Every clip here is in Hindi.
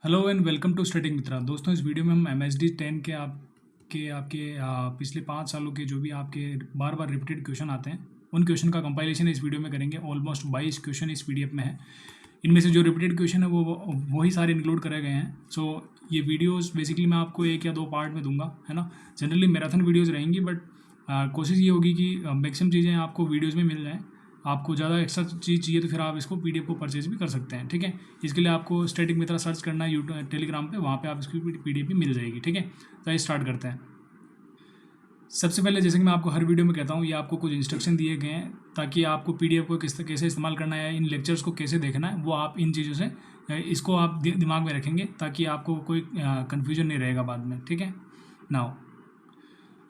Hello and welcome to study Mitra. दोस्तों, इस वीडियो में हम एमएसडी 10 के आपके पिछले 5 सालों के जो भी आपके बार बार रिपीटेड क्वेश्चन आते हैं उन क्वेश्चन का कंपाइलेशन इस वीडियो में करेंगे। ऑलमोस्ट 22 क्वेश्चन इस पीडीएफ में है। इनमें से जो रिपीटेड क्वेश्चन है वो वही सारे इंक्लूड करे गए हैं। सो ये वीडियोस बेसिकली मैं आपको 1 या 2 पार्ट में दूंगा, है ना। जनरली मैराथन वीडियोज़ रहेंगी, बट कोशिश ये होगी कि मैक्सिमम चीज़ें आपको वीडियोज़ में मिल जाएँ। आपको ज़्यादा एक्स्ट्रा चीज़ चाहिए तो फिर आप इसको पीडीएफ को परचेज भी कर सकते हैं, ठीक है। इसके लिए आपको स्टैटिक मित्रा सर्च करना है यूट्यूब टेलीग्राम पे, वहाँ पे आप इसकी पीडीएफ भी मिल जाएगी, ठीक है। तो स्टार्ट करते हैं। सबसे पहले, जैसे कि मैं आपको हर वीडियो में कहता हूँ, ये आपको कुछ इंस्ट्रक्शन दिए गए हैं ताकि आपको पीडीएफ को कैसे इस्तेमाल करना है, इन लेक्चर्स को कैसे देखना है, वो आप इन चीज़ों से इसको आप दिमाग में रखेंगे ताकि आपको कोई कन्फ्यूजन नहीं रहेगा बाद में, ठीक है। नाउ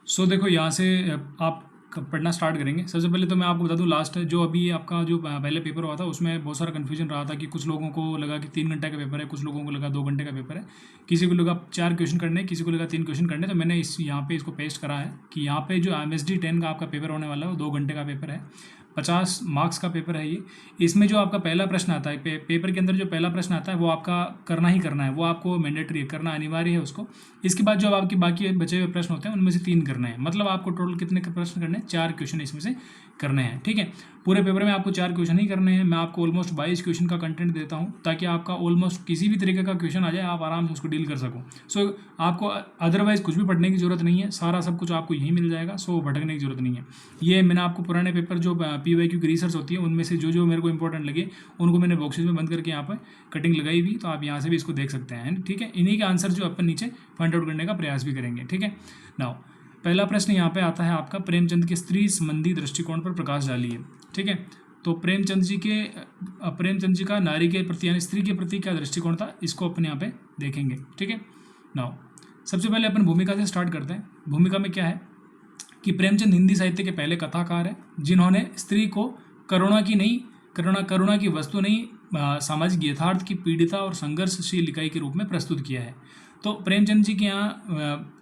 सो देखो, यहाँ से आप पढ़ना स्टार्ट करेंगे। सबसे पहले तो मैं आपको बता दूं, लास्ट जो अभी आपका जो पहले पेपर हुआ था उसमें बहुत सारा कन्फ्यूजन रहा था कि कुछ लोगों को लगा कि 3 घंटे का पेपर है, कुछ लोगों को लगा 2 घंटे का पेपर है, किसी को लगा 4 क्वेश्चन करने, किसी को लगा 3 क्वेश्चन करने। तो मैंने यहाँ पे इसको पेस्ट करा है कि यहाँ पे जो एमएसडी 10 का आपका पेपर होने वाला है वो 2 घंटे का पेपर है, 50 मार्क्स का पेपर है ये। इसमें जो आपका पहला प्रश्न आता है, पेपर के अंदर जो पहला प्रश्न आता है वो आपका करना ही करना है, वो आपको मैंडेटरी करना अनिवार्य है उसको। इसके बाद जो आपकी बाकी बचे हुए प्रश्न होते हैं उनमें से 3 करने हैं। मतलब आपको टोटल कितने प्रश्न करने हैं? 4 क्वेश्चन इसमें से करने हैं, ठीक है। पूरे पेपर में आपको 4 क्वेश्चन ही करने हैं। मैं आपको ऑलमोस्ट 22 क्वेश्चन का कंटेंट देता हूँ ताकि आपका ऑलमोस्ट किसी भी तरीके का क्वेश्चन आ जाए आप आराम से उसको डील कर सको। सो आपको अदरवाइज कुछ भी पढ़ने की जरूरत नहीं है, सारा सब कुछ आपको यहीं मिल जाएगा। सो भटकने की जरूरत नहीं है। ये मैंने आपको पुराने पेपर जो पीवाईक्यू की रिसर्च होती है उनमें से जो मेरे को इंपॉर्टेंट लगे उनको मैंने बॉक्सेस में बंद करके यहाँ पर कटिंग लगाई हुई, तो आप यहाँ से भी इसको देख सकते हैं, ठीक है। इन्हीं के आंसर जो अपन नीचे फाइंड आउट करने का प्रयास भी करेंगे, ठीक है। नाउ पहला प्रश्न यहाँ पे आता है आपका, प्रेमचंद के स्त्री संबंधी दृष्टिकोण पर प्रकाश डालिए, ठीक है। तो प्रेमचंद जी का नारी के प्रति यानी स्त्री के प्रति क्या दृष्टिकोण था, इसको अपन यहाँ पे देखेंगे, ठीक है। नाउ सबसे पहले अपन भूमिका से स्टार्ट करते हैं। भूमिका में क्या है कि प्रेमचंद हिंदी साहित्य के पहले कथाकार हैं जिन्होंने स्त्री को करुणा की वस्तु नहीं, सामाजिक यथार्थ की पीड़िता और संघर्षशील इकाई के रूप में प्रस्तुत किया है। तो प्रेमचंद जी के यहाँ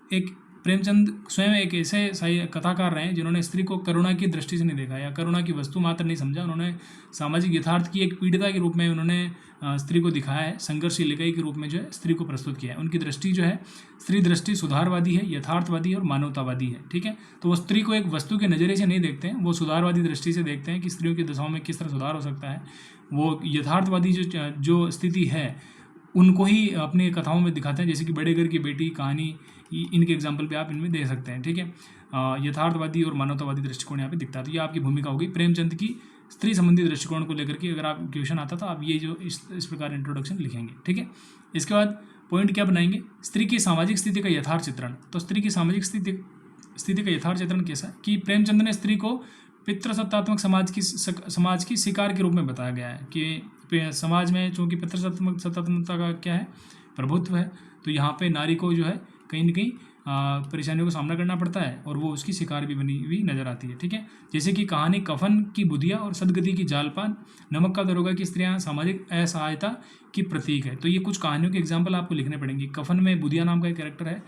प्रेमचंद स्वयं एक ऐसे कथाकार रहे हैं जिन्होंने स्त्री को करुणा की दृष्टि से नहीं देखा या करुणा की वस्तु मात्र नहीं समझा। उन्होंने सामाजिक यथार्थ की एक पीड़िता के रूप में उन्होंने स्त्री को दिखाया है, संघर्षशील इकाई के रूप में जो है स्त्री को प्रस्तुत किया है। उनकी दृष्टि जो है, स्त्री दृष्टि सुधारवादी है, यथार्थवादी है और मानवतावादी है, ठीक है। तो वो स्त्री को एक वस्तु के नज़रिए से नहीं देखते हैं, वो सुधारवादी दृष्टि से देखते हैं कि स्त्रियों की दशाओं में किस तरह सुधार हो सकता है। वो यथार्थवादी जो स्थिति है उनको ही अपनी कथाओं में दिखाते हैं, जैसे कि बड़े घर की बेटी कहानी, इनके एग्जाम्पल भी आप इनमें दे सकते हैं, ठीक है। यथार्थवादी और मानवतावादी दृष्टिकोण यहाँ पे दिखता है। तो ये आपकी भूमिका होगी प्रेमचंद की स्त्री संबंधी दृष्टिकोण को लेकर के। अगर आप क्वेश्चन आता तो आप ये जो इस प्रकार इंट्रोडक्शन लिखेंगे, ठीक है। इसके बाद पॉइंट क्या बनाएंगे, स्त्री की सामाजिक स्थिति का यथार्थ चित्रण। तो स्त्री की सामाजिक स्थिति का यथार्थ चित्रण कैसा है कि प्रेमचंद ने स्त्री को पितृसत्तात्मक समाज की शिकार के रूप में बताया गया है कि समाज में चूँकि पितृसत्तात्मकता का क्या है, प्रभुत्व है, तो यहाँ पे नारी को जो है कहीं न कहीं परेशानियों का सामना करना पड़ता है और वो उसकी शिकार भी बनी हुई नजर आती है, ठीक है। जैसे कि कहानी कफन की बुधिया और सदगति की जालपान, नमक का दरोगा की स्त्रियां सामाजिक असहायता की प्रतीक है। तो ये कुछ कहानियों के एग्जाम्पल आपको लिखने पड़ेंगे। कफन में बुधिया नाम का एक कैरेक्टर है,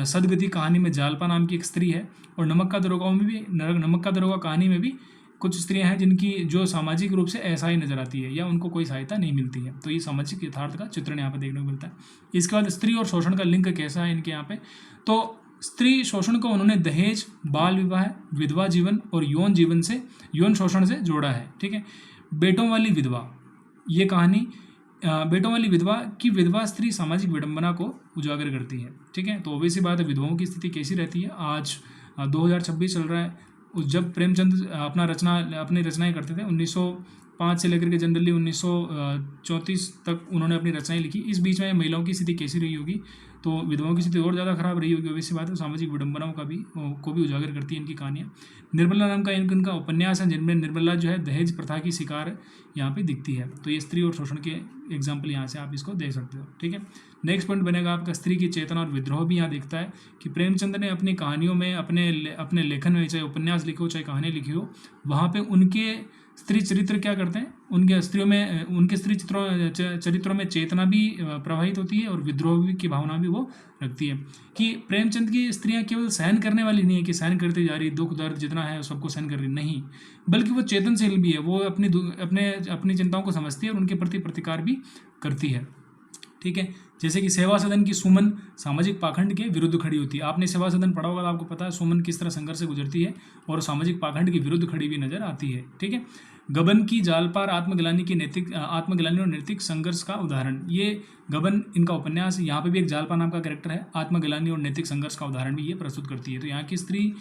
सदगति कहानी में जालपा नाम की एक स्त्री है, और नमक का दरोगा कहानी में भी कुछ स्त्रियां हैं जिनकी जो सामाजिक रूप से असहाय नजर आती है या उनको कोई सहायता नहीं मिलती है। तो ये सामाजिक यथार्थ का चित्रण यहाँ पे देखने को मिलता है। इसके बाद स्त्री और शोषण का लिंक कैसा है इनके यहाँ पे, तो स्त्री शोषण को उन्होंने दहेज, बाल विवाह, विधवा जीवन और यौन शोषण से जोड़ा है, ठीक है। बेटों वाली विधवा, ये कहानी बेटों वाली विधवा स्त्री सामाजिक विडंबना को उजागर करती है, ठीक है। तो ऑब्वियस सी बात है, विधवाओं की स्थिति कैसी रहती है। आज 2026 चल रहा है। जब प्रेमचंद अपनी रचनाएं करते थे 1905 से लेकर के जनरली 1934 तक उन्होंने अपनी रचनाएं लिखी। इस बीच में महिलाओं की स्थिति कैसी रही होगी, तो विधवाओं की स्थिति और ज़्यादा खराब रही होगी। वैसी बात है, सामाजिक विडंबनाओं को भी उजागर करती है इनकी कहानियाँ। निर्मला नाम का इनका उपन्यास है जिनमें निर्मला जो है दहेज प्रथा की शिकार यहाँ पे दिखती है। तो ये स्त्री और शोषण के एग्जाम्पल यहाँ से आप इसको देख सकते हो, ठीक है। नेक्स्ट पॉइंट बनेगा आपका स्त्री की चेतना और विद्रोह भी यहाँ दिखता है कि प्रेमचंद ने अपनी कहानियों में, अपने लेखन में, चाहे उपन्यास लिखे हो चाहे कहानी लिखी हो, वहाँ पे उनके स्त्री चरित्र क्या करते हैं, उनके स्त्री चरित्रों में चेतना भी प्रवाहित होती है और विद्रोह की भावना भी वो रखती है। कि प्रेमचंद की स्त्रियां केवल सहन करने वाली नहीं है कि सहन करती जा रही, दुख दर्द जितना है सबको सहन कर रही, नहीं, बल्कि वो चेतनशील भी है। वो अपनी चिंताओं को समझती है और उनके प्रति प्रतिकार भी करती है। ठीक है। जैसे कि सेवा सदन की सुमन सामाजिक पाखंड के विरुद्ध खड़ी होती है। आपने सेवा सदन पढ़ा होगा तो आपको पता है सुमन किस तरह संघर्ष से गुजरती है और सामाजिक पाखंड के विरुद्ध खड़ी हुई नजर आती है, ठीक है। गबन की जाल पार आत्मग्लानि और नैतिक संघर्ष का उदाहरण, ये गबन इनका उपन्यास, यहाँ पे भी एक जालपा नाम का कैरेक्टर है, आत्मग्लानि और नैतिक संघर्ष का उदाहरण भी ये प्रस्तुत करती है। तो यहाँ की स्त्री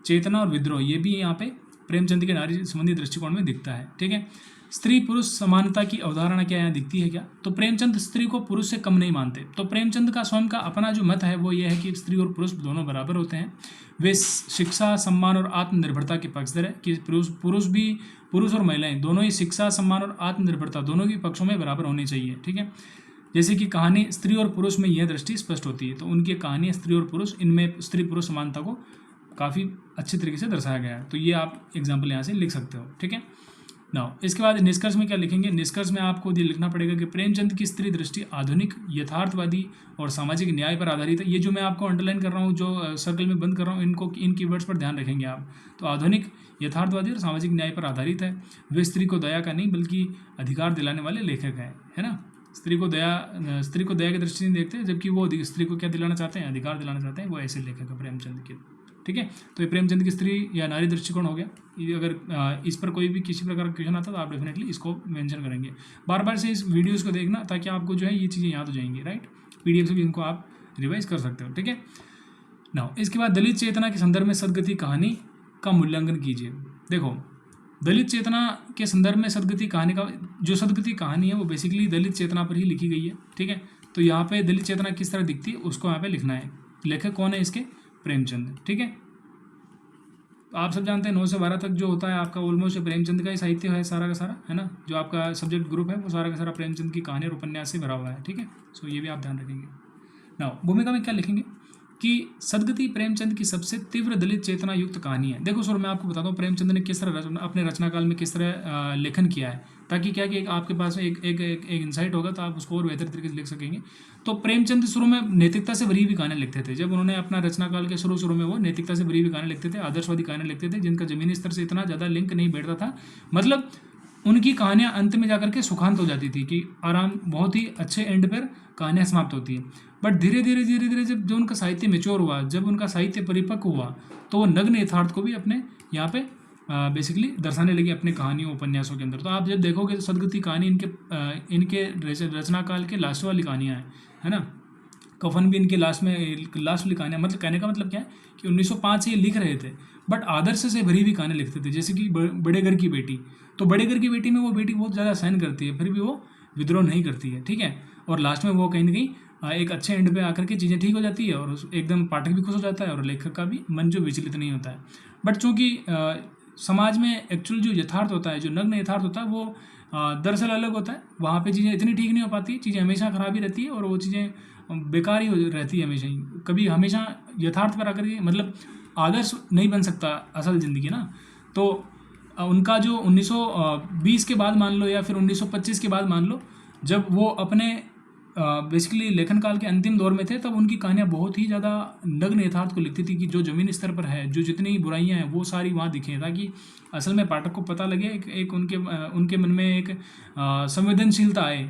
चेतना और विद्रोह ये भी यहाँ पे प्रेमचंद के नारी संबंधी दृष्टिकोण में दिखता है, ठीक है। स्त्री पुरुष समानता की अवधारणा क्या यहाँ दिखती है क्या, तो प्रेमचंद स्त्री को पुरुष से कम नहीं मानते। तो प्रेमचंद का स्वयं का अपना जो मत है वो ये है कि स्त्री और पुरुष दोनों बराबर होते हैं। वे शिक्षा, सम्मान और आत्मनिर्भरता के पक्षधर है कि पुरुष और महिलाएं दोनों ही शिक्षा, सम्मान और आत्मनिर्भरता दोनों के पक्षों में बराबर होनी चाहिए, ठीक है। जैसे कि कहानी स्त्री और पुरुष में यह दृष्टि स्पष्ट होती है। तो उनकी कहानी स्त्री और पुरुष, इनमें स्त्री पुरुष समानता को काफ़ी अच्छे तरीके से दर्शाया गया है। तो ये आप एग्जाम्पल यहाँ से लिख सकते हो, ठीक है। नाउ इसके बाद निष्कर्ष में क्या लिखेंगे, निष्कर्ष में आपको ये लिखना पड़ेगा कि प्रेमचंद की स्त्री दृष्टि आधुनिक, यथार्थवादी और सामाजिक न्याय पर आधारित है। ये जो मैं आपको अंडरलाइन कर रहा हूँ, जो सर्कल में बंद कर रहा हूँ, इन कीवर्ड्स पर ध्यान रखेंगे आप। तो आधुनिक, यथार्थवादी और सामाजिक न्याय पर आधारित है। वे स्त्री को दया का नहीं बल्कि अधिकार दिलाने वाले लेखक हैं, है ना। स्त्री को दया की दृष्टि नहीं देखते, जबकि वो स्त्री को क्या दिलाना चाहते हैं, अधिकार दिलाना चाहते हैं। वो ऐसे लेखक है प्रेमचंद के, ठीक है। तो ये प्रेमचंद की स्त्री या नारी दृष्टिकोण हो गया। ये अगर इस पर कोई भी किसी प्रकार का क्वेश्चन आता है तो आप डेफिनेटली इसको मेंशन करेंगे। बार बार से इस वीडियोस को देखना ताकि आपको जो है ये चीज़ें याद हो जाएंगी, राइट। पीडीएफ से भी इनको आप रिवाइज कर सकते हो, ठीक है। नाउ इसके बाद दलित चेतना के संदर्भ में सदगति कहानी का मूल्यांकन कीजिए। देखो, दलित चेतना के संदर्भ में सदगति कहानी का जो सदगति कहानी है वो बेसिकली दलित चेतना पर ही लिखी गई है, ठीक है। तो यहाँ पे दलित चेतना किस तरह दिखती है उसको यहाँ पे लिखना है। लेखक कौन है इसके, प्रेमचंद, ठीक है। तो आप सब जानते हैं 9 से 12 तक जो होता है आपका ऑलमोस्ट प्रेमचंद का ही साहित्य है सारा का सारा, है ना। जो आपका सब्जेक्ट ग्रुप है वो सारा का सारा प्रेमचंद की कहानी और उपन्यास से भरा हुआ है, ठीक है। सो ये भी आप ध्यान रखेंगे। नाउ भूमिका में क्या लिखेंगे कि सदगति प्रेमचंद की सबसे तीव्र दलित चेतना युक्त कहानी है। देखो सर, मैं आपको बताता हूँ प्रेमचंद ने किस तरह अपने रचना काल में किस तरह लेखन किया है, ताकि क्या कि आपके पास एक इंसाइट होगा तो आप उसको और बेहतर तरीके से लिख सकेंगे। तो प्रेमचंद शुरू में नैतिकता से भरी हुई कहानी लिखते थे। जब उन्होंने अपना रचना काल के शुरू में वो नैतिकता से भरी हुई कहानी लिखते थे, आदर्शवादी कहानी लिखते थे, जिनका जमीनी स्तर से इतना ज़्यादा लिंक नहीं बैठता था। मतलब उनकी कहानियाँ अंत में जाकर के सुखांत हो जाती थी कि आराम, बहुत ही अच्छे एंड पर कहानियाँ समाप्त होती हैं। बट धीरे धीरे जब जो उनका साहित्य मेच्योर हुआ, जब उनका साहित्य परिपक्व हुआ, तो वो नग्न यथार्थ को भी अपने यहाँ पे बेसिकली दर्शाने लगे अपने कहानियों उपन्यासों के अंदर। तो आप जब देखोगे तो सदगति कहानी इनके रचना काल के लास्ट वाली कहानियाँ हैं, है ना। कफन भी इनके लास्ट वाली कहानियाँ, मतलब कहने का मतलब क्या है कि 1905 से ये लिख रहे थे, बट आदर्श से भरी हुई कहानी लिखते थे। जैसे कि बड़े घर की बेटी, तो बड़े घर की बेटी में वो बेटी बहुत ज़्यादा सहन करती है, फिर भी वो विद्रोह नहीं करती है, ठीक है। और लास्ट में वो कहीं ना कहीं एक अच्छे एंड पे आकर के चीज़ें ठीक हो जाती है और एकदम पाठक भी खुश हो जाता है और लेखक का भी मन जो विचलित नहीं होता है। बट चूँकि समाज में एक्चुअल जो यथार्थ होता है, जो नग्न यथार्थ होता है, वो दरअसल अलग होता है। वहाँ पे चीज़ें इतनी ठीक नहीं हो पाती, चीज़ें हमेशा खराब ही रहती है और वो चीज़ें बेकार ही रहती है हमेशा ही। कभी हमेशा यथार्थ पर आकर के मतलब आदर्श नहीं बन सकता असल ज़िंदगी ना। तो उनका जो 1920 के बाद मान लो या फिर 1925 के बाद मान लो, जब वो अपने बेसिकली लेखन काल के अंतिम दौर में थे, तब उनकी कहानियाँ बहुत ही ज़्यादा नग्न यथार्थ को लिखती थी कि जो ज़मीनी स्तर पर है, जो जितनी बुराइयाँ हैं वो सारी वहाँ दिखें, ताकि असल में पाठक को पता लगे, एक उनके मन में एक संवेदनशीलता आए,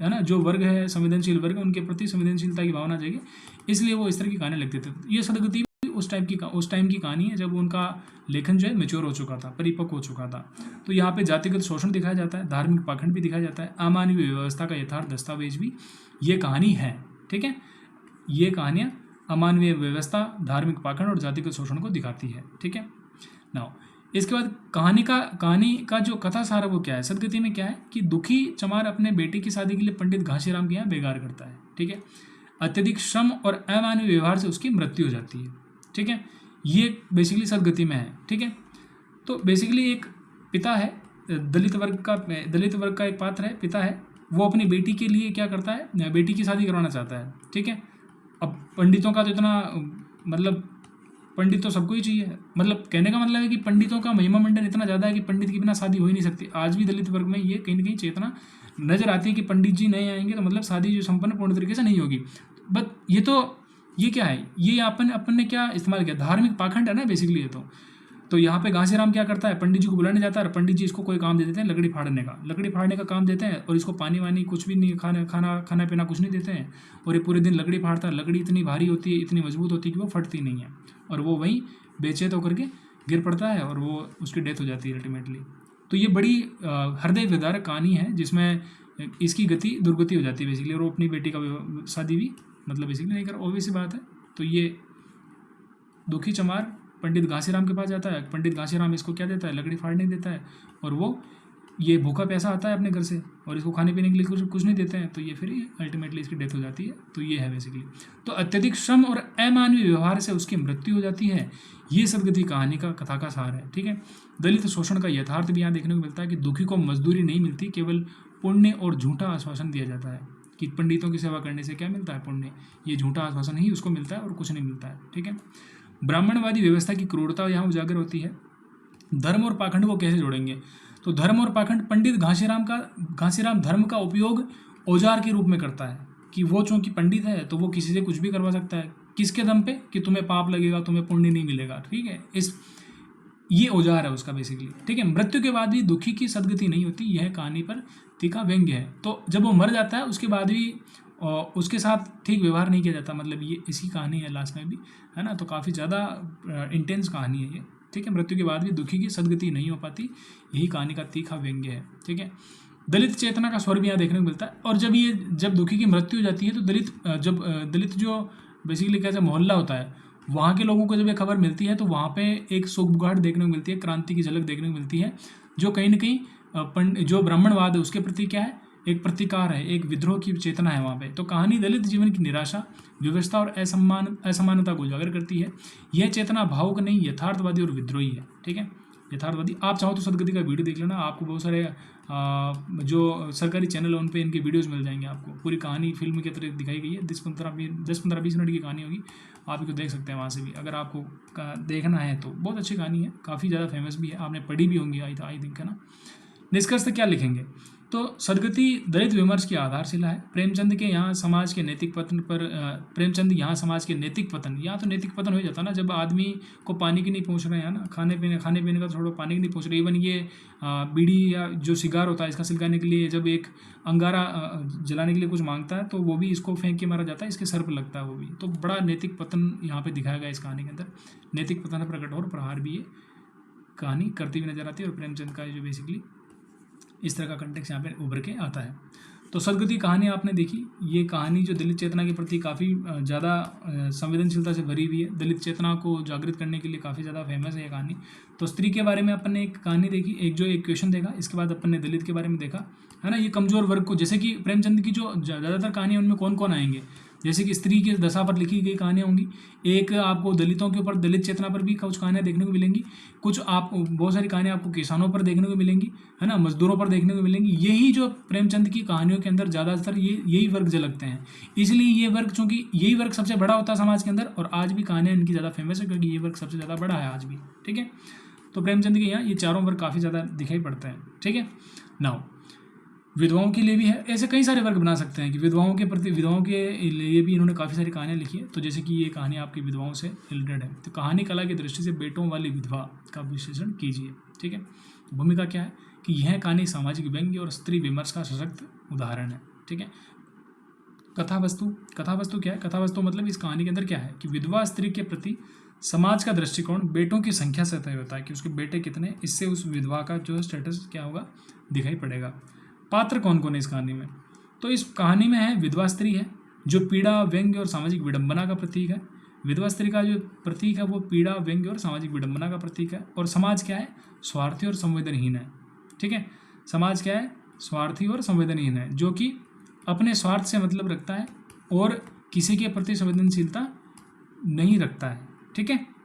है ना। जो वर्ग है संवेदनशील वर्ग, उनके प्रति संवेदनशीलता की भावना जाएगी, इसलिए वो इस तरह की कहानी लिखते थे। ये सदगति उस टाइम की कहानी है जब उनका लेखन जो है मेच्योर हो चुका था, परिपक्व हो चुका था। तो यहाँ पे जातिगत शोषण दिखाया जाता है, धार्मिक पाखंड भी दिखाया जाता है, अमानवीय व्यवस्था का यथार्थ दस्तावेज भी ये कहानी है, ठीक है। ये कहानियाँ अमानवीय व्यवस्था, धार्मिक पाखंड और जातिगत शोषण को दिखाती है, ठीक है। नाउ इसके बाद कहानी का जो कथा सार है वो क्या है, सदगति में क्या है कि दुखी चमार अपने बेटे की शादी के लिए पंडित घासीराम के यहाँ बेगार करता है, ठीक है। अत्यधिक श्रम और अमानवीय व्यवहार से उसकी मृत्यु हो जाती है, ठीक है। ये बेसिकली सदगति में है, ठीक है। तो बेसिकली एक पिता है, दलित वर्ग का एक पात्र है, पिता है, वो अपनी बेटी के लिए क्या करता है, बेटी की शादी करवाना चाहता है, ठीक है। अब पंडितों का तो इतना मतलब पंडित तो सबको ही चाहिए, मतलब कहने का मतलब है कि पंडितों का महिमा मंडन इतना ज़्यादा है कि पंडित के बिना शादी हो ही नहीं सकती। आज भी दलित वर्ग में ये कहीं ना कहीं चेतना नजर आती है कि पंडित जी नहीं आएंगे तो मतलब शादी जो संपन्न पूर्ण तरीके से नहीं होगी। बट ये क्या है, ये अपन ने क्या इस्तेमाल किया, धार्मिक पाखंड है ना बेसिकली ये तो। तो यहाँ पे घासीराम क्या करता है, पंडित जी को बुलाने जाता है और पंडित जी इसको कोई काम दे देते हैं लकड़ी फाड़ने का, लकड़ी फाड़ने का काम देते हैं और इसको पानी वानी कुछ भी नहीं, खाना पीना कुछ नहीं देते हैं और ये पूरे दिन लकड़ी फाड़ता है। लकड़ी इतनी भारी होती है, इतनी मजबूत होती है कि वो फटती नहीं है और वो वहीं बेचैन होकर के गिर पड़ता है और वो उसकी डेथ हो जाती है अल्टीमेटली। तो ये बड़ी हृदय विदारक कहानी है जिसमें इसकी गति दुर्गति हो जाती है बेसिकली, और वो अपनी बेटी का शादी भी मतलब बेसिकली नहीं कर, ऑब्वियस सी बात है। तो ये दुखी चमार पंडित घासीराम के पास जाता है, पंडित घासीराम इसको क्या देता है, लकड़ी फाड़ने देता है और वो ये भूखा पैसा आता है अपने घर से और इसको खाने पीने के लिए कुछ नहीं देते हैं, तो ये फिर अल्टीमेटली इसकी डेथ हो जाती है। तो ये है बेसिकली। तो अत्यधिक श्रम और अमानवीय व्यवहार से उसकी मृत्यु हो जाती है। ये सदगति कहानी का कथा का सार है। ठीक है, दलित शोषण का यथार्थ भी यहाँ देखने को मिलता है कि दुखी को मजदूरी नहीं मिलती, केवल पुण्य और झूठा आश्वासन दिया जाता है कि पंडितों की सेवा करने से क्या मिलता है, पुण्य। ये झूठा आश्वासन ही उसको मिलता है और कुछ नहीं मिलता है। ठीक है, ब्राह्मणवादी व्यवस्था की क्रूरता यहाँ उजागर होती है। धर्म और पाखंड को कैसे जोड़ेंगे, तो धर्म और पाखंड, पंडित घासीराम धर्म का उपयोग औजार के रूप में करता है कि वो चूंकि पंडित है तो वो किसी से कुछ भी करवा सकता है, किसके दम पे, कि तुम्हें पाप लगेगा, तुम्हें पुण्य नहीं मिलेगा। ठीक है, ये औजार है उसका बेसिकली। ठीक है, मृत्यु के बाद भी दुखी की सदगति नहीं होती, यह कहानी पर तीखा व्यंग्य है। तो जब वो मर जाता है उसके बाद भी उसके साथ ठीक व्यवहार नहीं किया जाता, मतलब ये इसी कहानी है लास्ट में भी, है ना। तो काफ़ी ज़्यादा इंटेंस कहानी है ये। ठीक है, मृत्यु के बाद भी दुखी की सदगति नहीं हो पाती, यही कहानी का तीखा व्यंग्य है। ठीक है, दलित चेतना का स्वर भी यहाँ देखने को मिलता है। और जब दुखी की मृत्यु हो जाती है तो दलित जो बेसिकली कैसे मोहल्ला होता है, वहाँ के लोगों को जब ये खबर मिलती है तो वहाँ पे एक सुगबुगाहट देखने को मिलती है, क्रांति की झलक देखने को मिलती है, जो कहीं ना कहीं जो ब्राह्मणवाद है उसके प्रति क्या है, एक प्रतिकार है, एक विद्रोह की चेतना है वहाँ पे। तो कहानी दलित जीवन की निराशा, व्यवस्था और असमानता को उजागर करती है। यह चेतना भावुक नहीं, यथार्थवादी और विद्रोही है। ठीक है, यथार्थवादी। आप चाहो तो सदगति का वीडियो देख लेना, आपको बहुत सारे जो सरकारी चैनल है उन पे इनके वीडियोस मिल जाएंगे। आपको पूरी कहानी फिल्म की तरह दिखाई गई है, 10-15-20 मिनट की कहानी होगी, आप इसको देख सकते हैं वहाँ से भी, अगर आपको देखना है तो। बहुत अच्छी कहानी है, काफ़ी ज़्यादा फेमस भी है, आपने पढ़ी भी होंगी आई थिंक, है ना। निष्कर्ष क्या लिखेंगे, तो सदगति दलित विमर्श की आधारशिला है। प्रेमचंद यहाँ समाज के नैतिक पतन, यहाँ तो नैतिक पतन हो जाता ना, जब आदमी को पानी की नहीं पहुँच रहे हैं ना, खाने पीने का छोड़ो, पानी की नहीं पहुँच रही। इवन ये बीड़ी या जो सिगार होता है इसका सिलगाने के लिए जब एक अंगारा जलाने के लिए कुछ मांगता है तो वो भी इसको फेंक के मारा जाता है, इसके सर पर लगता है वो भी। तो बड़ा नैतिक पतन यहाँ पे दिखाया गया इस कहानी के अंदर, नैतिक पतन प्रकट और प्रहार भी ये कहानी करती हुई नजर आती है। और प्रेमचंद का जो बेसिकली इस तरह का कंटेक्स्ट यहाँ पे उभर के आता है। तो सदगति कहानी आपने देखी, ये कहानी जो दलित चेतना के प्रति काफ़ी ज़्यादा संवेदनशीलता से भरी हुई है, दलित चेतना को जागृत करने के लिए काफ़ी ज़्यादा फेमस है ये कहानी। तो स्त्री के बारे में अपन ने एक कहानी देखी, एक क्वेश्चन देखा, इसके बाद अपन ने दलित के बारे में देखा, है ना। ये कमजोर वर्ग को, जैसे कि प्रेमचंद की जो ज़्यादातर कहानी उनमें कौन कौन आएंगे, जैसे कि स्त्री की दशा पर लिखी गई कहानियाँ होंगी, एक आपको दलितों के ऊपर, दलित चेतना पर भी कुछ कहानियाँ देखने को मिलेंगी, कुछ आप बहुत सारी कहानियाँ आपको किसानों पर देखने को मिलेंगी, है ना, मजदूरों पर देखने को मिलेंगी। यही जो प्रेमचंद की कहानियों के अंदर ज़्यादातर यही वर्ग झलकते हैं, इसलिए ये वर्ग, चूँकि यही वर्ग सबसे बड़ा होता है समाज के अंदर, और आज भी कहानियाँ इनकी ज़्यादा फेमस है क्योंकि ये वर्ग सबसे ज़्यादा बड़ा है आज भी। ठीक है, तो प्रेमचंद के यहाँ ये चारों वर्ग काफ़ी ज़्यादा दिखाई पड़ते हैं। ठीक है, नाउ विधवाओं के लिए भी है, ऐसे कई सारे वर्ग बना सकते हैं कि विधवाओं के लिए भी इन्होंने काफ़ी सारी कहानियाँ लिखी है। तो जैसे कि ये कहानी आपकी विधवाओं से रिलेटेड है, तो कहानी कला की दृष्टि से बेटों वाली विधवा का विश्लेषण कीजिए। ठीक है, भूमिका क्या है कि यह कहानी सामाजिक व्यंग्य और स्त्री विमर्श का सशक्त उदाहरण है। ठीक है, कथा वस्तु क्या है, कथा वस्तु मतलब इस कहानी के अंदर क्या है कि विधवा स्त्री के प्रति समाज का दृष्टिकोण बेटों की संख्या से तय होता है कि उसके बेटे कितने, इससे उस विधवा का जो स्टेटस क्या होगा दिखाई पड़ेगा। पात्र कौन कौन है इस कहानी में, तो इस कहानी में है विधवा स्त्री है जो पीड़ा, व्यंग्य और सामाजिक विडंबना का प्रतीक है। विधवा स्त्री का जो प्रतीक है वो पीड़ा, व्यंग्य और सामाजिक विडंबना का प्रतीक है। और समाज क्या है, स्वार्थी और संवेदनहीन है। ठीक है, समाज क्या है, स्वार्थी और संवेदनहीन है, जो कि अपने स्वार्थ से मतलब रखता है और किसी के प्रति संवेदनशीलता नहीं रखता है। ठीक है,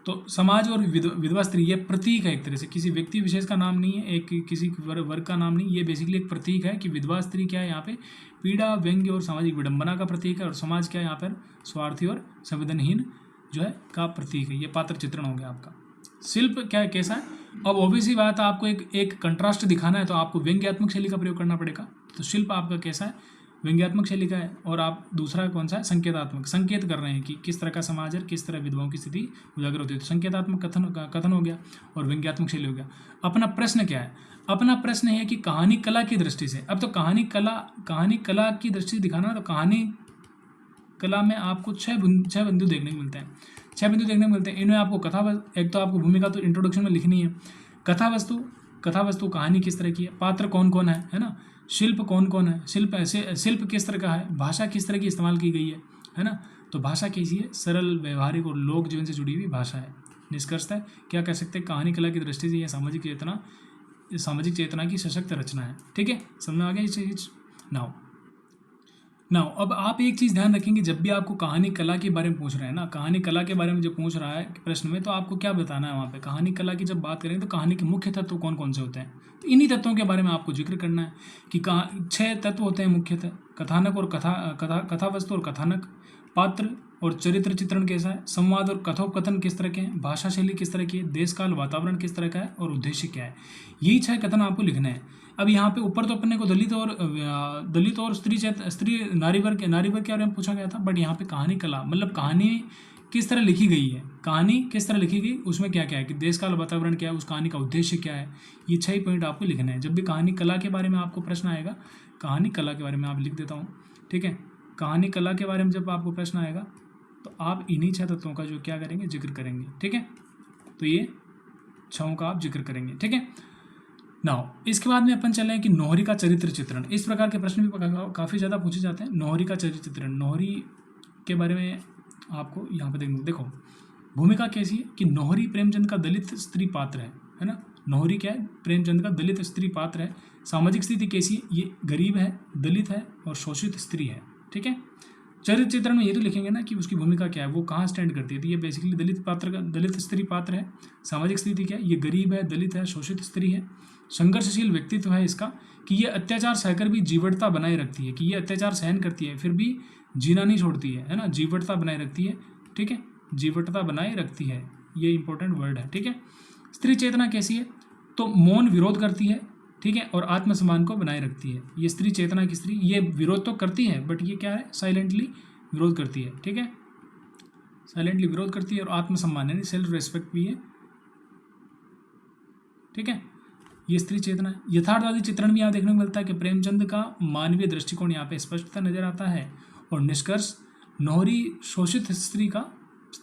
तो समाज और विधवा स्त्री ये प्रतीक है, एक तरह से किसी व्यक्ति विशेष का नाम नहीं है, एक किसी वर्ग का नाम नहीं, ये बेसिकली एक प्रतीक है कि विधवा स्त्री क्या है यहाँ पे, पीड़ा, व्यंग्य और सामाजिक विडंबना का प्रतीक है, और समाज क्या है यहाँ पर, स्वार्थी और संवेदनहीन जो है का प्रतीक है। ये पात्र चित्रण हो गया आपका। शिल्प क्या है, कैसा है, अब ऑब्वियसली बात है, आपको एक कंट्रास्ट दिखाना है तो आपको व्यंग्यात्मक शैली का प्रयोग करना पड़ेगा। तो शिल्प आपका कैसा है, व्यंग्यात्मक शैली का है, और आप दूसरा कौन सा है, संकेतात्मक, संकेत कर रहे हैं कि किस तरह का समाज है, किस तरह विधवाओं की स्थिति उजागर होती है। तो संकेतात्मक कथन हो गया और व्यंग्यात्मक शैली हो गया। अपना प्रश्न क्या है, अपना प्रश्न है कि कहानी कला की दृष्टि से, अब तो कहानी कला की दृष्टि से दिखाना, तो कहानी कला में आपको छह बिंदु देखने को मिलते हैं, 6 बिंदु देखने को मिलते हैं। इनमें आपको एक तो आपको भूमिका तो इंट्रोडक्शन में लिखनी है, कथा वस्तु कहानी किस तरह की है, पात्र कौन कौन है ना, शिल्प कौन कौन है, शिल्प किस तरह का है, भाषा किस तरह की इस्तेमाल की गई है ना। तो भाषा कैसी है, सरल, व्यवहारिक और लोक जीवन से जुड़ी हुई भाषा है। निष्कर्षतः क्या कह सकते हैं, कहानी कला की दृष्टि से यह सामाजिक चेतना की सशक्त रचना है। ठीक है, समझ में आ गया ये चीज। नाउ अब आप एक चीज़ ध्यान रखेंगे, जब भी आपको कहानी कला के बारे में पूछ रहे हैं ना, कहानी कला के बारे में जो पूछ रहा है प्रश्न में, तो आपको क्या बताना है वहाँ पे, कहानी कला की जब बात करें तो कहानी के मुख्य तत्व कौन कौन से होते हैं, तो इन्हीं तत्वों के बारे में आपको जिक्र करना है कि 6 तत्व होते हैं मुख्यतः, कथानक और कथा वस्तु और कथानक, पात्र और चरित्र चित्रण कैसा है, संवाद और कथोपकथन किस तरह के हैं, भाषा शैली किस तरह की है, देश काल वातावरण किस तरह का है, और उद्देश्य क्या है। यही 6 कथन आपको लिखने हैं। अब यहाँ पे ऊपर तो अपने को दलित और स्त्री नारी वर्ग के बारे में पूछा गया था, बट यहाँ पे कहानी कला मतलब कहानी किस तरह लिखी गई है, कहानी किस तरह लिखी गई, उसमें क्या क्या है कि देश काल वातावरण क्या है, उस कहानी का उद्देश्य क्या है, ये 6 पॉइंट आपको लिखना है। जब भी कहानी कला के बारे में आपको प्रश्न आएगा, कहानी कला के बारे में आप लिख देता हूँ, ठीक है, कहानी कला के बारे में जब आपको प्रश्न आएगा तो आप इन्हीं 6 तत्वों का जो क्या करेंगे, जिक्र करेंगे। ठीक है, तो ये 6 का आप जिक्र करेंगे। ठीक है, नाउ इसके बाद में अपन चले कि नोहरी का चरित्र चित्रण। इस प्रकार के प्रश्न भी काफ़ी ज़्यादा पूछे जाते हैं। नोहरी का चरित्र चित्रण, नोहरी के बारे में आपको यहाँ पे देखो भूमिका कैसी है कि नोहरी प्रेमचंद का दलित स्त्री पात्र है ना। नोहरी क्या है, प्रेमचंद का दलित स्त्री पात्र है। सामाजिक स्थिति कैसी है, ये गरीब है, दलित है और शोषित स्त्री है। ठीक है, चरित्र चित्रण में ये तो लिखेंगे ना कि उसकी भूमिका क्या है, वो कहाँ स्टैंड करती है, तो ये बेसिकली दलित स्त्री पात्र है। सामाजिक स्थिति क्या है, ये गरीब है, दलित है, शोषित स्त्री है। संघर्षशील व्यक्तित्व है इसका कि ये अत्याचार सहकर भी जीवटता बनाए रखती है, कि ये अत्याचार सहन करती है फिर भी जीना नहीं छोड़ती है ना, जीवटता बनाए रखती है। ठीक है, जीवटता बनाए रखती है, ये इंपॉर्टेंट वर्ड है। ठीक है, स्त्री चेतना कैसी है, तो मौन विरोध करती है, ठीक है, और आत्मसम्मान को बनाए रखती है। ये स्त्री चेतना की स्त्री, ये विरोध तो करती है बट ये क्या है, साइलेंटली विरोध करती है। ठीक है, साइलेंटली विरोध करती है और आत्मसम्मान यानी सेल्फ रेस्पेक्ट भी है। ठीक है, ये स्त्री चेतना है। यथार्थवादी चित्रण भी यहाँ देखने को मिलता है कि प्रेमचंद का मानवीय दृष्टिकोण यहाँ पे स्पष्टता नजर आता है। और निष्कर्ष, नोहरी शोषित स्त्री का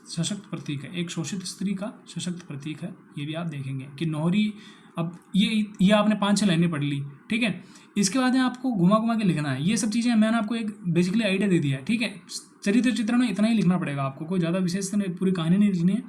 सशक्त प्रतीक है, एक शोषित स्त्री का सशक्त प्रतीक है। ये भी आप देखेंगे कि नोहरी, अब ये आपने 5-6 लाइनें पढ़ ली। ठीक है, इसके बाद में आपको घुमा के लिखना है। ये सब चीज़ें मैंने आपको एक बेसिकली आइडिया दे दिया है। ठीक है, चरित्र चित्रण में इतना ही लिखना पड़ेगा आपको, कोई ज़्यादा विशेष पूरी कहानी नहीं लिखनी है।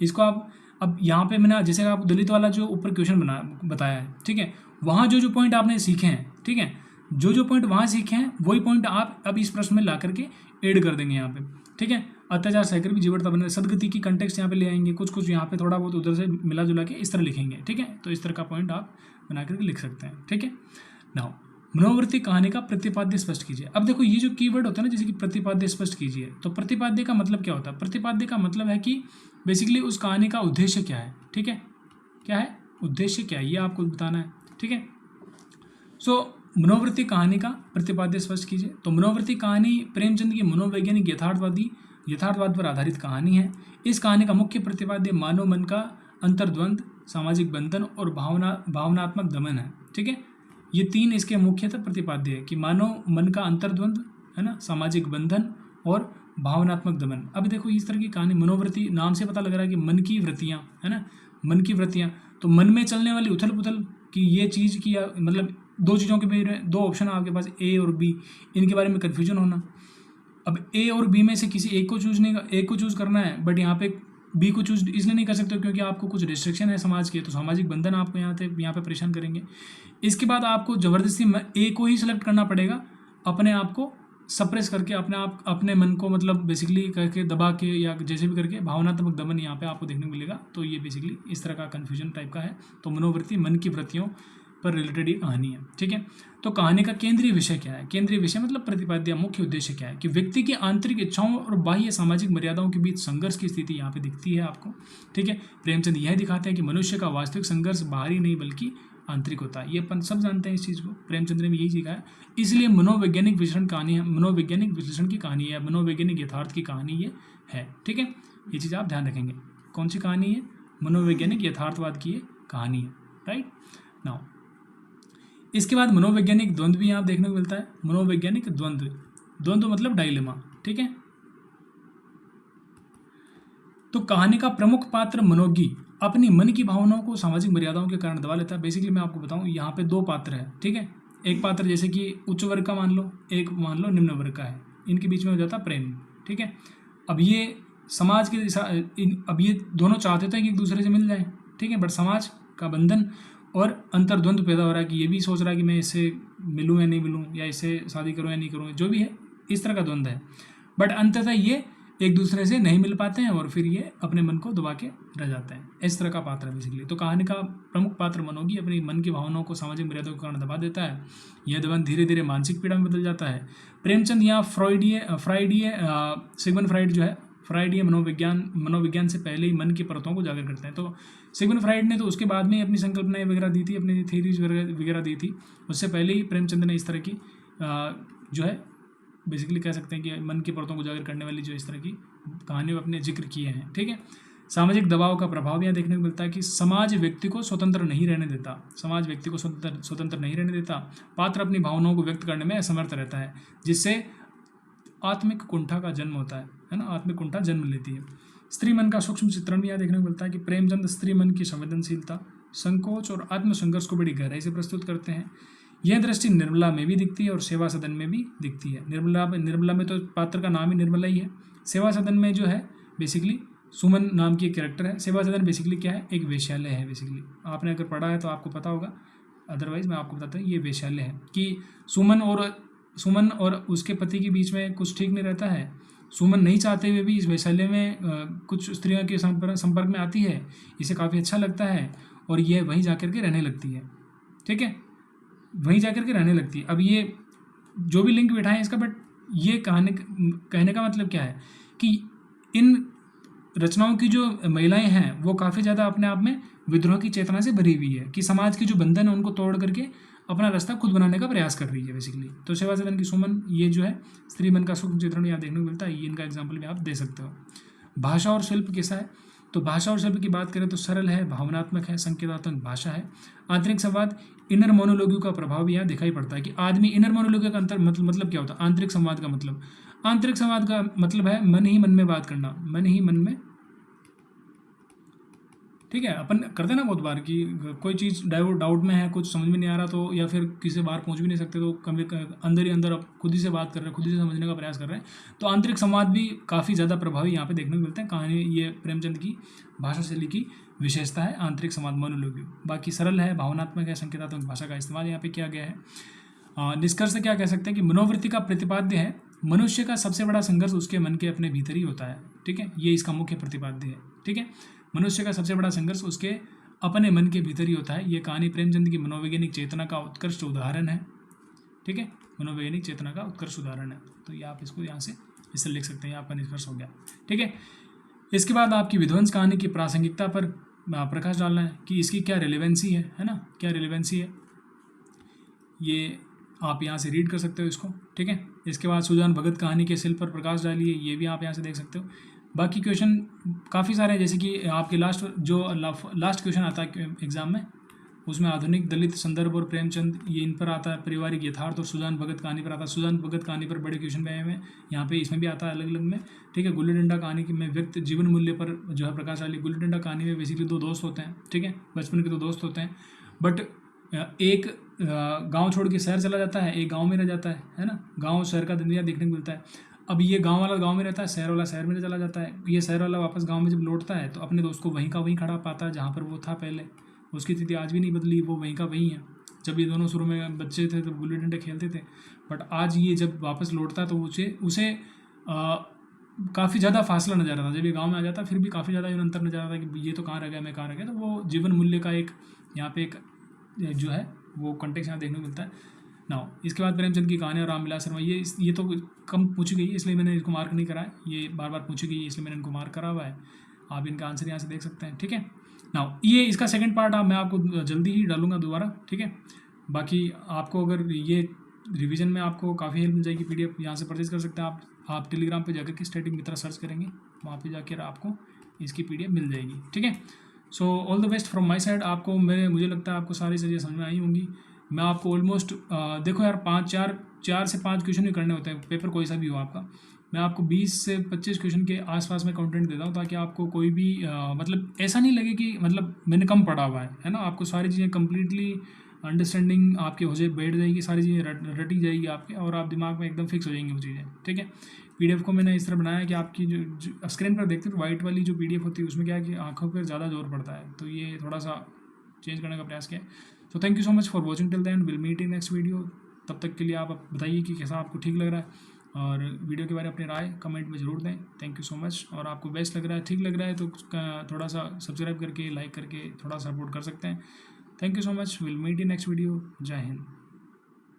इसको आप अब यहाँ पे मैंने जैसे आप दलित वाला जो ऊपर क्वेश्चन बताया है, ठीक है, वहाँ जो पॉइंट आपने सीखे हैं, ठीक है, जो पॉइंट वहाँ सीखे हैं वही पॉइंट आप अब इस प्रश्न में ला करके ऐड कर देंगे यहाँ पे। ठीक है, अत्याचार सहकर भी जीवटता बने, सदगति की कंटेक्स्ट यहाँ पे ले आएंगे, कुछ यहाँ पे थोड़ा बहुत उधर से मिला जुला के इस तरह लिखेंगे। ठीक है, तो इस तरह का पॉइंट आप बना करके लिख सकते हैं। ठीक है, नाउ मनोवृत्ति कहानी का प्रतिपाद्य स्पष्ट कीजिए। अब देखो ये जो कीवर्ड होता है ना, जैसे कि प्रतिपाद्य स्पष्ट कीजिए, तो प्रतिपाद्य का मतलब क्या होता है, प्रतिपाद्य का मतलब है कि बेसिकली उस कहानी का उद्देश्य क्या है। ठीक है, क्या है उद्देश्य, क्या है ये आपको बताना है। ठीक है, सो मनोवृत्ति कहानी का प्रतिपाद्य स्पष्ट कीजिए। तो मनोवृत्ति कहानी प्रेमचंद की मनोवैज्ञानिक यथार्थवाद पर आधारित कहानी है। इस कहानी का मुख्य प्रतिपाद्य मानव मन का अंतर्द्वंद, सामाजिक बंधन और भावनात्मक दमन है। ठीक है, ये 3 इसके मुख्यतः प्रतिपाद्य है कि मानव मन का अंतर्द्वंद है ना, सामाजिक बंधन और भावनात्मक दमन। अब देखो इस तरह की कहानी, मनोवृत्ति नाम से पता लग रहा है कि मन की वृत्तियाँ है ना, मन की वृत्तियाँ, तो मन में चलने वाली उथल पुथल की ये चीज़ की, मतलब 2 चीज़ों के बीच में 2 ऑप्शन है आपके पास, ए और बी, इनके बारे में कन्फ्यूजन होना। अब ए और बी में से किसी एक को चूज़ करना है, बट यहाँ पे बी को चूज इसलिए नहीं कर सकते क्योंकि आपको कुछ रिस्ट्रिक्शन है समाज के, तो सामाजिक बंधन आपको यहाँ पे परेशान करेंगे। इसके बाद आपको ज़बरदस्ती ए को ही सिलेक्ट करना पड़ेगा, अपने आप को सप्रेस करके, अपने मन को मतलब बेसिकली करके दबा के या जैसे भी करके भावनात्मक दमन यहाँ पे आपको देखने को मिलेगा। तो ये बेसिकली इस तरह का कन्फ्यूजन टाइप का है। तो मनोवृत्ति, मन की वृत्तियों पर रिलेटेड ये कहानी है। ठीक है, तो कहानी का केंद्रीय विषय क्या है, केंद्रीय विषय मतलब प्रतिपाद्य मुख्य उद्देश्य क्या है कि व्यक्ति की आंतरिक इच्छाओं और बाह्य सामाजिक मर्यादाओं के बीच संघर्ष की स्थिति यहाँ पे दिखती है आपको। ठीक है, प्रेमचंद यह दिखाते हैं कि मनुष्य का वास्तविक संघर्ष बाहरी नहीं बल्कि आंतरिक होता है। ये अपन सब जानते हैं इस चीज़ को, प्रेमचंद ने भी यही सीखा है। इसलिए मनोवैज्ञानिक विश्लेषण कहानी है, मनोवैज्ञानिक विश्लेषण की कहानी है, मनोवैज्ञानिक यथार्थ की कहानी ये है। ठीक है, ये चीज़ आप ध्यान रखेंगे। कौन सी कहानी है? मनोवैज्ञानिक यथार्थवाद की ये कहानी है। राइट नाउ इसके बाद मनोवैज्ञानिक द्वंद्व भी यहाँ देखने को मिलता है। मनोवैज्ञानिक द्वंद्व, द्वंद्व मतलब डायलेमा। ठीक है, तो कहानी का प्रमुख पात्र मनोज्ञ अपनी मन की भावनाओं को सामाजिक मर्यादाओं के कारण दबा लेता है। बेसिकली मैं आपको बताऊं, यहाँ पे दो पात्र है। ठीक है, एक पात्र जैसे कि उच्च वर्ग का मान लो, एक मान लो निम्न वर्ग का है, इनके बीच में हो जाता प्रेम। ठीक है, अब ये समाज के अब ये दोनों चाहते थे कि एक दूसरे से मिल जाए। ठीक है, बट समाज का बंधन और अंतर्द्वंद पैदा हो रहा है कि ये भी सोच रहा है कि मैं इससे मिलूँ या नहीं मिलूँ, या इससे शादी करूँ या नहीं करूँ, जो भी है इस तरह का द्वंद्व है। बट अंततः ये एक दूसरे से नहीं मिल पाते हैं और फिर ये अपने मन को दबा के रह जाते हैं। इस तरह का पात्र है बेसिकली। तो कहानी का प्रमुख पात्र मनोज्ञ अपनी मन की भावनाओं को सामाजिक मर्यादाओं के कारण दबा देता है। यह द्वंद्व धीरे धीरे मानसिक पीड़ा में बदल जाता है। प्रेमचंद यहाँ सिगमंड फ्राइड जो है, फ्राइडीय मनोविज्ञान से पहले ही मन की परतों को उजागर करते हैं। तो सिगमंड फ्राइड ने तो उसके बाद में अपनी संकल्पनाएं वगैरह दी थी, अपनी थ्योरीज वगैरह दी थी। उससे पहले ही प्रेमचंद ने इस तरह की जो है बेसिकली कह सकते हैं कि मन की परतों को उजागर करने वाली जो इस तरह की कहानियों अपने जिक्र किए हैं। ठीक है, सामाजिक दबाव का प्रभाव यहाँ देखने को मिलता है कि समाज व्यक्ति को स्वतंत्र नहीं रहने देता। समाज व्यक्ति को स्वतंत्र नहीं रहने देता। पात्र अपनी भावनाओं को व्यक्त करने में असमर्थ रहता है, जिससे आत्मिक कुंठा का जन्म होता है ना, आत्मिक कुंठा जन्म लेती है। स्त्री मन का सूक्ष्म चित्रण भी यहाँ देखने को मिलता है कि प्रेमचंद स्त्री मन की संवेदनशीलता, संकोच और आत्मसंघर्ष को बड़ी गहराई से प्रस्तुत करते हैं। यह दृष्टि निर्मला में भी दिखती है और सेवा सदन में भी दिखती है। निर्मला में तो पात्र का नाम ही निर्मला ही है। सेवा सदन में जो है बेसिकली सुमन नाम की एक कैरेक्टर है। सेवा सदन बेसिकली क्या है? एक वेश्यालय है। बेसिकली आपने अगर पढ़ा है तो आपको पता होगा, अदरवाइज मैं आपको बताता हूँ ये वेश्यालय है कि सुमन और उसके पति के बीच में कुछ ठीक नहीं रहता है। सुमन नहीं चाहते हुए भी इस वैशाल्य में कुछ स्त्रियों के संपर्क में आती है। इसे काफ़ी अच्छा लगता है और यह वहीं जाकर के रहने लगती है। ठीक है, वहीं जाकर के रहने लगती है। अब ये जो भी लिंक बैठा है इसका, बट ये कहने का मतलब क्या है कि इन रचनाओं की जो महिलाएं हैं वो काफ़ी ज़्यादा अपने आप में विद्रोह की चेतना से भरी हुई है कि समाज के जो बंधन है उनको तोड़ करके अपना रास्ता खुद बनाने का प्रयास कर रही है बेसिकली। तो सेवा सदन की सुमन, ये जो है स्त्री मन का सूक्ष्म चित्रण यहाँ देखने को मिलता है। ये इनका एग्जाम्पल भी आप दे सकते हो। भाषा और शिल्प कैसा है? तो भाषा और शिल्प की बात करें तो सरल है, भावनात्मक है, संकेतात्मक भाषा है। आंतरिक संवाद, इनर मोनोलॉगी का प्रभाव भी यहाँ दिखाई पड़ता है कि आदमी इनर मोनोलॉगी का अंतर मतलब क्या होता है? आंतरिक संवाद का मतलब, आंतरिक संवाद का मतलब है मन ही मन में बात करना, मन ही मन में। ठीक है, अपन करते हैं ना बहुत बार कि कोई चीज़ डाउट में है, कुछ समझ में नहीं आ रहा तो, या फिर किसी बाहर पहुंच भी नहीं सकते तो कभी अंदर ही अंदर आप खुद ही से बात कर रहे हैं, खुद ही से समझने का प्रयास कर रहे हैं। तो आंतरिक संवाद भी काफ़ी ज़्यादा प्रभावी यहाँ पे देखने को मिलते हैं। कहानी ये प्रेमचंद की भाषा शैली की विशेषता है, आंतरिक संवाद मोनोलॉगी। बाकी सरल है, भावनात्मक है, संकेतात्मक भाषा का इस्तेमाल यहाँ पे किया गया है। निष्कर्ष से क्या कह सकते हैं कि मनोवृत्ति का प्रतिपाद्य है मनुष्य का सबसे बड़ा संघर्ष उसके मन के अपने भीतर ही होता है। ठीक है, ये इसका मुख्य प्रतिपाद्य है। ठीक है, मनुष्य का सबसे बड़ा संघर्ष उसके अपने मन के भीतर ही होता है। ये कहानी प्रेमचंद की मनोवैज्ञानिक चेतना का उत्कृष्ट उदाहरण है। ठीक है, मनोवैज्ञानिक चेतना का उत्कृष्ट उदाहरण है। तो ये आप इसको यहाँ से इससे लिख सकते हैं, आपका निष्कर्ष हो गया। ठीक है, इसके बाद आपकी विध्वंस कहानी की प्रासंगिकता पर प्रकाश डालना है कि इसकी क्या रिलेवेंसी है ना, क्या रिलेवेंसी है, ये आप यहाँ से रीड कर सकते हो इसको। ठीक है, इसके बाद सुजान भगत कहानी के शिल्प पर प्रकाश डालिए, ये भी आप यहाँ से देख सकते हो। बाकी क्वेश्चन काफ़ी सारे हैं, जैसे कि आपके लास्ट क्वेश्चन आता है एग्जाम में, उसमें आधुनिक दलित संदर्भ और प्रेमचंद, ये इन पर आता है। पारिवारिक यथार्थ और सुजान भगत कहानी पर आता है। सुजान भगत कहानी पर बड़े क्वेश्चन भी आए हुए, यहाँ पे इसमें भी आता है अलग अलग में। ठीक है, गुल्ली डंडा कहानी में व्यक्त जीवन मूल्य पर जो है प्रकाश डाली। गुल्ली डंडा कहानी में बेसिकली दो दोस्त होते हैं। ठीक है, बचपन के दो दोस्त होते हैं, बट एक गाँव छोड़ के शहर चला जाता है, एक गाँव में रह जाता है ना। गाँव शहर का दुनिया देखने को मिलता है। अब ये गांव वाला गांव में रहता है, शहर वाला शहर में चला जाता है। ये शहर वाला वापस गांव में जब लौटता है तो अपने दोस्त को वहीं का वहीं खड़ा पाता है जहाँ पर वो था पहले। उसकी स्थिति आज भी नहीं बदली, वो वहीं का वहीं है। जब ये दोनों शुरू में बच्चे थे तो गुल्ली डंडे खेलते थे, बट आज ये जब वापस लौटता है तो उसे काफ़ी ज़्यादा फासला नजर आता था। जब ये गाँव में आ जाता फिर भी काफ़ी ज़्यादा अंतर नजर आता कि ये तो कहाँ रह गया, मैं कहाँ रह गया। तो वो जीवन मूल्य का एक यहाँ पे एक जो है वो कॉन्टेक्स्ट यहाँ देखने को मिलता है। नाउ इसके बाद प्रेमचंद की कहानी और रामविलास शर्मा, ये तो कम पूछी गई है इसलिए मैंने इसको मार्क नहीं करा है। ये बार बार पूछी गई है इसलिए मैंने इनको मार्क करा हुआ है। आप इनका आंसर यहाँ से देख सकते हैं। ठीक है, नाउ ये इसका सेकंड पार्ट मैं आपको जल्दी ही डालूंगा दोबारा, ठीक है। बाकी आपको अगर ये रिवीजन में आपको काफ़ी हेल्प मिल जाएगी। पीडीएफ यहाँ से परचेज कर सकते हैं आप टेलीग्राम पे जाकर के स्टैटिक मित्रा सर्च करेंगे, वहाँ पे जाकर आपको इसकी पीडीएफ मिल जाएगी, ठीक है। So all the best from my side. आपको मुझे लगता है आपको सारी चीज़ें समझ में आई होंगी। मैं आपको ऑलमोस्ट देखो यार 4 से 5 क्वेश्चन ही करने होते हैं, पेपर कोई सा भी हो आपका। मैं आपको 20 से 25 क्वेश्चन के आसपास में कंटेंट देता हूँ, ताकि आपको कोई भी मतलब ऐसा नहीं लगे कि मतलब मैंने कम पढ़ा हुआ है ना। आपको सारी चीज़ें कंप्लीटली अंडरस्टैंडिंग आपके हो जाए, बैठ जाएगी, सारी चीज़ें रटी जाएगी आपके, और आप दिमाग में एकदम फिक्स हो जाएंगी वो चीज़ें, ठीक है। पीडीएफ को मैंने इस तरह बनाया कि आपकी जो स्क्रीन पर देखते हो वाइट वाली जो पीडीएफ होती है उसमें क्या है कि आंखों पर ज़्यादा जोर पड़ता है, तो ये थोड़ा सा चेंज करने का प्रयास किया। So thank you so much for watching till the end. Will meet in next video. तब तक के लिए आप बताइए कि कैसा आपको ठीक लग रहा है, और वीडियो के बारे में अपनी राय कमेंट में ज़रूर दें। Thank you so much. और आपको बेस्ट लग रहा है, ठीक लग रहा है, तो थोड़ा सा सब्सक्राइब करके, लाइक करके थोड़ा सपोर्ट कर सकते हैं। Thank you so much. Will meet in next video. Jai Hind.